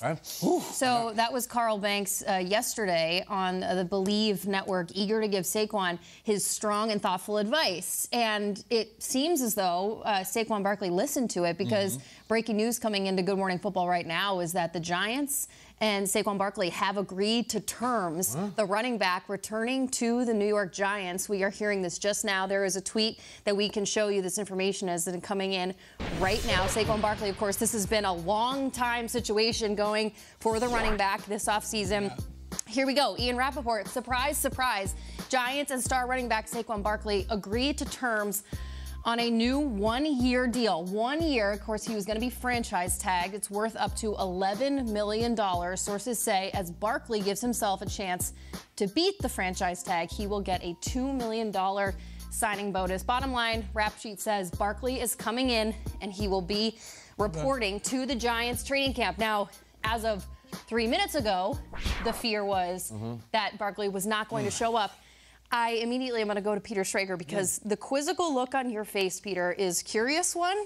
Right. So that was Carl Banks yesterday on the Believe Network, eager to give Saquon his strong and thoughtful advice. And it seems as though Saquon Barkley listened to it, because breaking news coming into Good Morning Football right now is that the Giants and Saquon Barkley have agreed to terms. The running back returning to the New York Giants. We are hearing this just now. There is a tweet that we can show you. This information is coming in right now. Saquon Barkley, of course, this has been a long time situation going for the running back this offseason. Here we go. Ian Rappaport, surprise, surprise. Giants and star running back Saquon Barkley agreed to terms on a new one-year deal. 1 year, of course, he was going to be franchise tagged. It's worth up to $11 million. Sources say as Barkley gives himself a chance to beat the franchise tag, he will get a $2 million signing bonus. Bottom line, Rap Sheet says Barkley is coming in and he will be reporting to the Giants training camp. Now, as of 3 minutes ago, the fear was that Barkley was not going to show up. I immediately am going to go to Peter Schrager, because the quizzical look on your face, Peter, is curious one.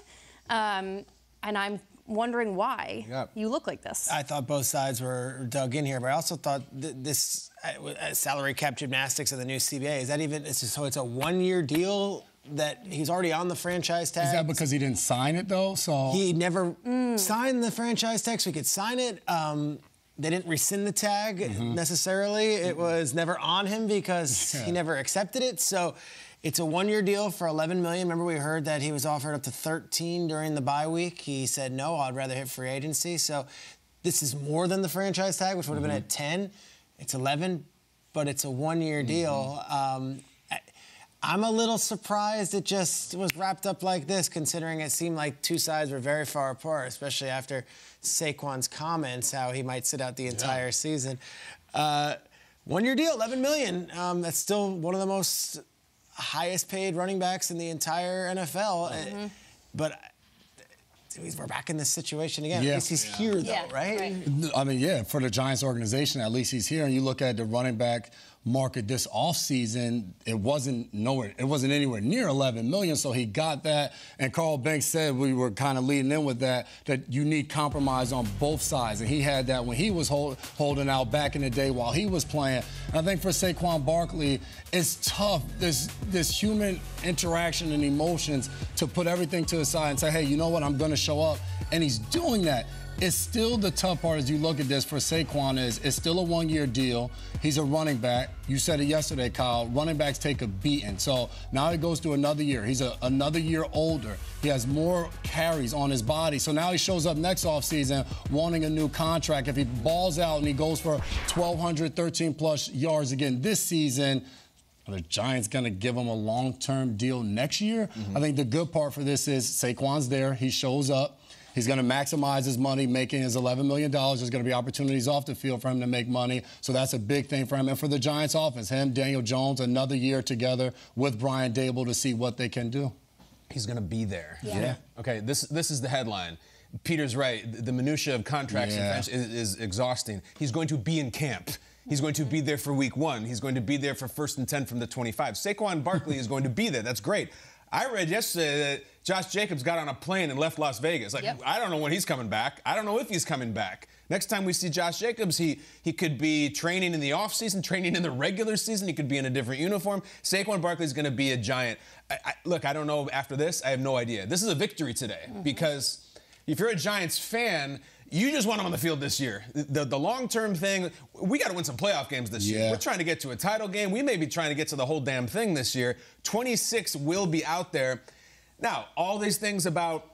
And I'm wondering why you look like this. I thought both sides were dug in here, but I also thought this salary cap gymnastics of the new CBA, is that even, so it's a 1 year deal that he's already on the franchise tag? Is that because he didn't sign it, though? So he never signed the franchise tag, so he could sign it. They didn't rescind the tag necessarily. It was never on him because he never accepted it. So it's a 1 year deal for $11 million. Remember, we heard that he was offered up to 13 during the bye week. He said, no, I'd rather hit free agency. So this is more than the franchise tag, which would have been at 10. It's 11, but it's a 1 year deal. I'm a little surprised it just was wrapped up like this, considering it seemed like two sides were very far apart, especially after Saquon's comments, how he might sit out the entire season. 1 year deal, $11 million. That's still one of the most highest paid running backs in the entire NFL. But we're back in this situation again. At least he's here, though, right? I mean, for the Giants organization, at least he's here. And you look at the running back market this offseason, it wasn't anywhere near $11 million, so he got that. And Carl Banks said, we were kind of leading in with that you need compromise on both sides. And he had that when he was holding out back in the day while he was playing. And I think for Saquon Barkley, it's tough, this human interaction and emotions, to put everything to the side and say, hey, you know what, I'm going to show up. And he's doing that. It's still the tough part as you look at this for Saquon is it's still a 1 year deal. He's a running back. You said it yesterday, Kyle. Running backs take a beating. So now he goes to another year. He's another year older. He has more carries on his body. So now he shows up next offseason wanting a new contract. If he balls out and he goes for 1,200, 13-plus yards again this season, are the Giants going to give him a long-term deal next year? I think the good part for this is Saquon's there. He shows up. He's going to maximize his money, making his $11 million. There's going to be opportunities off the field for him to make money. So that's a big thing for him. And for the Giants offense, him, Daniel Jones, another year together with Brian Dable to see what they can do. He's going to be there. Okay, this is the headline. Peter's right. The minutia of contracts is exhausting. He's going to be in camp. He's going to be there for week 1. He's going to be there for 1st and 10 from the 25. Saquon Barkley is going to be there. That's great. I read yesterday that Josh Jacobs got on a plane and left Las Vegas. Like, I don't know when he's coming back. I don't know if he's coming back. Next time we see Josh Jacobs, he could be training in the offseason, training in the regular season. He could be in a different uniform. Saquon Barkley is going to be a Giant. Look, I don't know after this. I have no idea. This is a victory today because if you're a Giants fan, you just want him on the field this year. The long-term thing, we got to win some playoff games this year. We're trying to get to a title game. We may be trying to get to the whole damn thing this year. 26 will be out there. Now, all these things about,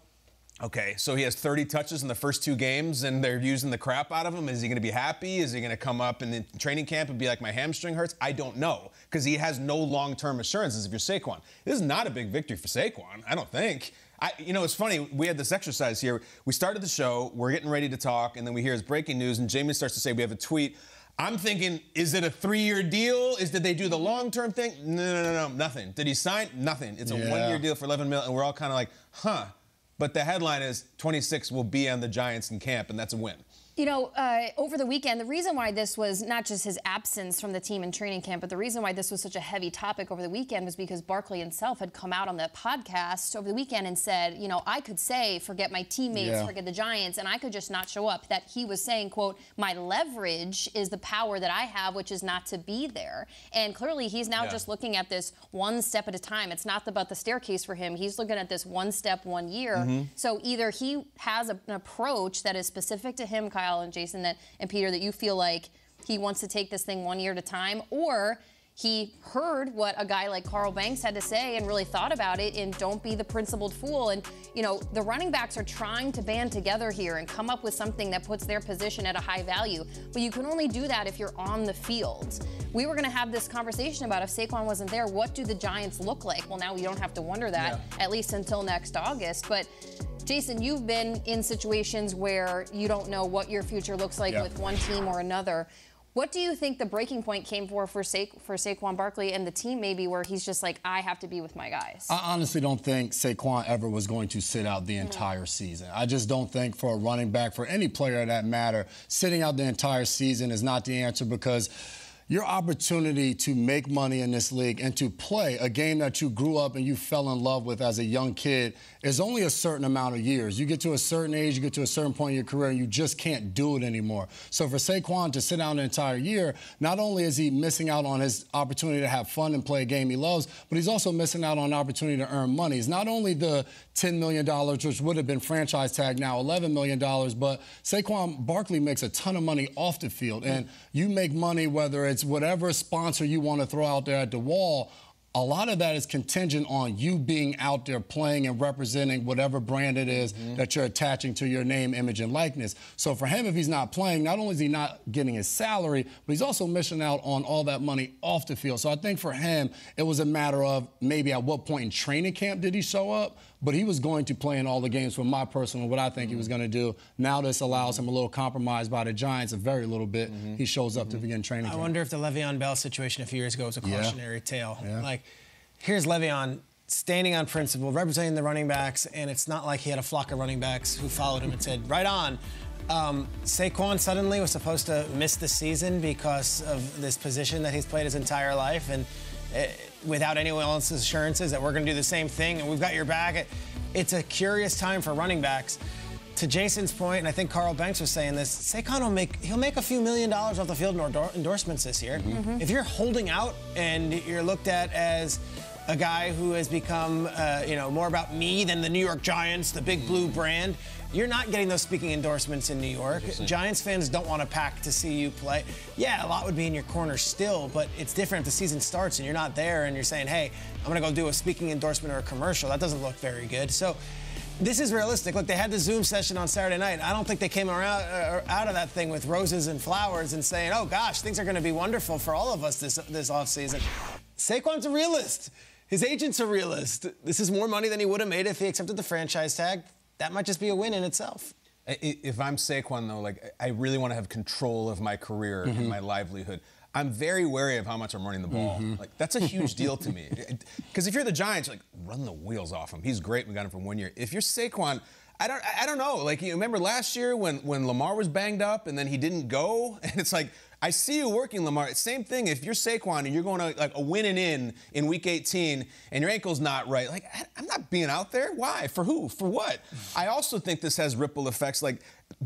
okay, so he has 30 touches in the first 2 games, and they're using the crap out of him. Is he going to be happy? Is he going to come up in the training camp and be like, my hamstring hurts? I don't know, because he has no long-term assurances if you're Saquon. This is not a big victory for Saquon, I don't think. You know, it's funny, we had this exercise here. We started the show, we're getting ready to talk, and then we hear his breaking news, and Jamie starts to say we have a tweet. I'm thinking, is it a 3-year deal? Did they do the long-term thing? No, nothing. Did he sign? Nothing. It's a 1-year deal for $11 million, and we're all kind of like, huh. But the headline is 26 will be on the Giants in camp, and that's a win. You know, over the weekend, the reason why this was not just his absence from the team in training camp, but the reason why this was such a heavy topic over the weekend was because Barkley himself had come out on the podcast over the weekend and said, you know, I could say, forget my teammates, forget the Giants, and I could just not show up. That he was saying, quote, my leverage is the power that I have, which is not to be there. And clearly he's now just looking at this one step at a time. It's not about the staircase for him. He's looking at this one step, 1 year. So either he has an approach that is specific to him, Kyle and Jason and Peter, that you feel like he wants to take this thing 1 year at a time, or he heard what a guy like Carl Banks had to say and really thought about it and don't be the principled fool. And, you know, the running backs are trying to band together here and come up with something that puts their position at a high value. But you can only do that if you're on the field. We were going to have this conversation about if Saquon wasn't there, what do the Giants look like? Well, now we don't have to wonder that, at least until next August. But Jason, you've been in situations where you don't know what your future looks like with one team or another. What do you think the breaking point came for Saquon Barkley and the team maybe where he's just like, I have to be with my guys? I honestly don't think Saquon ever was going to sit out the entire season. I just don't think for a running back, for any player that matter, sitting out the entire season is not the answer, because your opportunity to make money in this league and to play a game that you grew up and you fell in love with as a young kid is only a certain amount of years. You get to a certain age, you get to a certain point in your career, and you just can't do it anymore. So for Saquon to sit out an entire year, not only is he missing out on his opportunity to have fun and play a game he loves, but he's also missing out on an opportunity to earn money. It's not only the $10 million, which would have been franchise tag, now $11 million, but Saquon Barkley makes a ton of money off the field. And you make money whether it's whatever sponsor you want to throw out there at the wall. A lot of that is contingent on you being out there playing and representing whatever brand it is that you're attaching to your name, image, and likeness. So for him, if he's not playing, not only is he not getting his salary, but he's also missing out on all that money off the field. So I think for him, it was a matter of maybe at what point in training camp did he show up, but he was going to play in all the games for my personal, what I think he was going to do. Now this allows him a little compromise by the Giants, a very little bit. He shows up to begin training camp. I wonder if the Le'Veon Bell situation a few years ago was a cautionary tale. Like, here's Le'Veon standing on principle, representing the running backs, and it's not like he had a flock of running backs who followed him and said, right on. Saquon suddenly was supposed to miss the season because of this position that he's played his entire life, and without anyone else's assurances that we're going to do the same thing and we've got your back. It's a curious time for running backs. To Jason's point, and I think Carl Banks was saying this, Saquon will make a few $1 million off the field in endorsements this year. If you're holding out and you're looked at as a guy who has become, more about me than the New York Giants, the big blue brand, you're not getting those speaking endorsements in New York. Giants fans don't want to pack to see you play. Yeah, a lot would be in your corner still, but it's different if the season starts and you're not there and you're saying, hey, I'm going to go do a speaking endorsement or a commercial. That doesn't look very good. So this is realistic. Look, they had the Zoom session on Saturday night. I don't think they came out of that thing with roses and flowers and saying, oh, gosh, things are going to be wonderful for all of us this offseason. Saquon's a realist. His agent's a realist. This is more money than he would have made if he accepted the franchise tag. That might just be a win in itself. If I'm Saquon, though, like, I really want to have control of my career and my livelihood. I'm very wary of how much I'm running the ball. Like, that's a huge deal to me. Because if you're the Giants, like, run the wheels off him. He's great. We got him for 1 year. If you're Saquon, I don't know. Like, you remember last year when Lamar was banged up and then he didn't go? And it's like, I see you working, Lamar. Same thing. If you're Saquon and you're going to like a win and in week 18 and your ankle's not right, like, I'm not being out there. Why? For who? For what? I also think this has ripple effects, like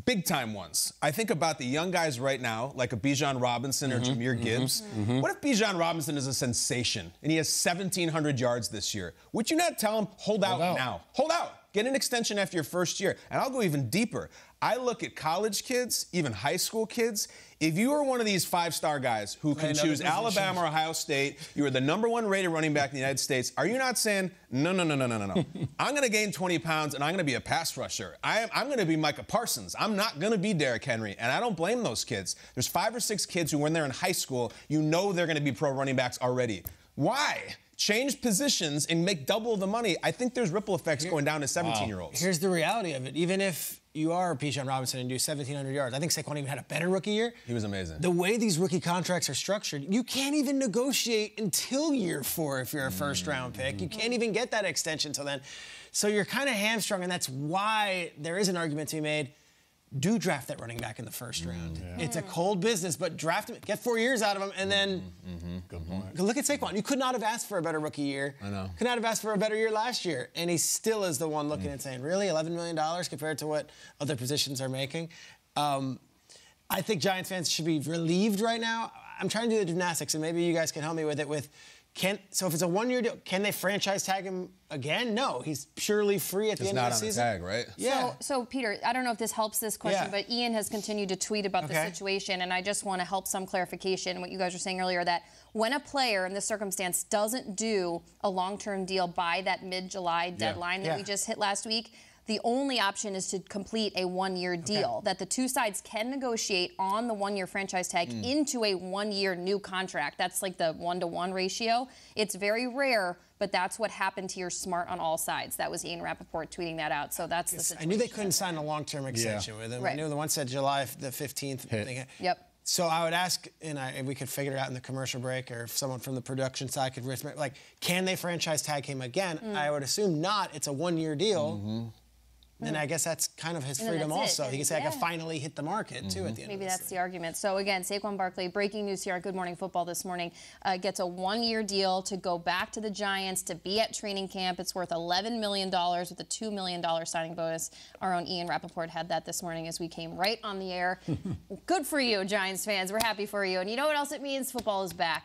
big time ones. I think about the young guys right now, like a Bijan Robinson or Jahmyr Gibbs. What if Bijan Robinson is a sensation and he has 1,700 yards this year? Would you not tell him, hold out now? Hold out. Get an extension after your first year. And I'll go even deeper. I look at college kids, even high school kids. If you are one of these five-star guys who can choose Alabama or Ohio State, you are the #1 rated running back in the United States, are you not saying, no. I'm going to gain 20 pounds and I'm going to be a pass rusher. I'm going to be Micah Parsons. I'm not going to be Derrick Henry. And I don't blame those kids. There's 5 or 6 kids who, when they're in high school, you know they're going to be pro running backs already. Why? Change positions and make double the money. I think there's ripple effects going down to 17-year-olds. Here's the reality of it. Even if you are Bijan Robinson and do 1,700 yards, I think Saquon even had a better rookie year. He was amazing. The way these rookie contracts are structured, you can't even negotiate until year 4 if you're a first-round pick. You can't even get that extension till then. So you're kind of hamstrung, and that's why there is an argument to be made. do draft that running back in the first round. It's a cold business, but draft him, get 4 years out of him, and then Good point. look at Saquon. You could not have asked for a better rookie year. I know. Could not have asked for a better year last year. And he still is the one looking and saying, really, $11 million compared to what other positions are making? I think Giants fans should be relieved right now. I'm trying to do the gymnastics, and maybe you guys can help me with it. So if it's a 1 year deal, can they franchise tag him again? No, he's purely free at the end of the season. It's not on the tag, right? Yeah. So Peter, I don't know if this helps this question, Yeah. but Ian has continued to tweet about the situation, and I just want to help some clarification. What you guys were saying earlier, that when a player in this circumstance doesn't do a long-term deal by that mid-July deadline that we just hit last week, the only option is to complete a 1 year deal, that the two sides can negotiate on the 1 year franchise tag into a 1 year new contract. That's like the 1-to-1 ratio. It's very rare, but that's what happened here smart on all sides. That was Ian Rappaport tweeting that out. So that's the situation. I knew they couldn't sign a long-term extension with him. Right. I knew the one said July the 15th. Yep. So I would ask, and we could figure it out in the commercial break, or if someone from the production side could risk, like, can they franchise tag him again? I would assume not. It's a 1 year deal. And I guess that's kind of his freedom also. He can say, I can finally hit the market, too, at the end Maybe of this that's the argument. So, again, Saquon Barkley, breaking news here on Good Morning Football this morning, gets a 1 year deal to go back to the Giants to be at training camp. It's worth $11 million with a $2 million signing bonus. Our own Ian Rappaport had that this morning as we came right on the air. Good for you, Giants fans. We're happy for you. And you know what else it means? Football is back.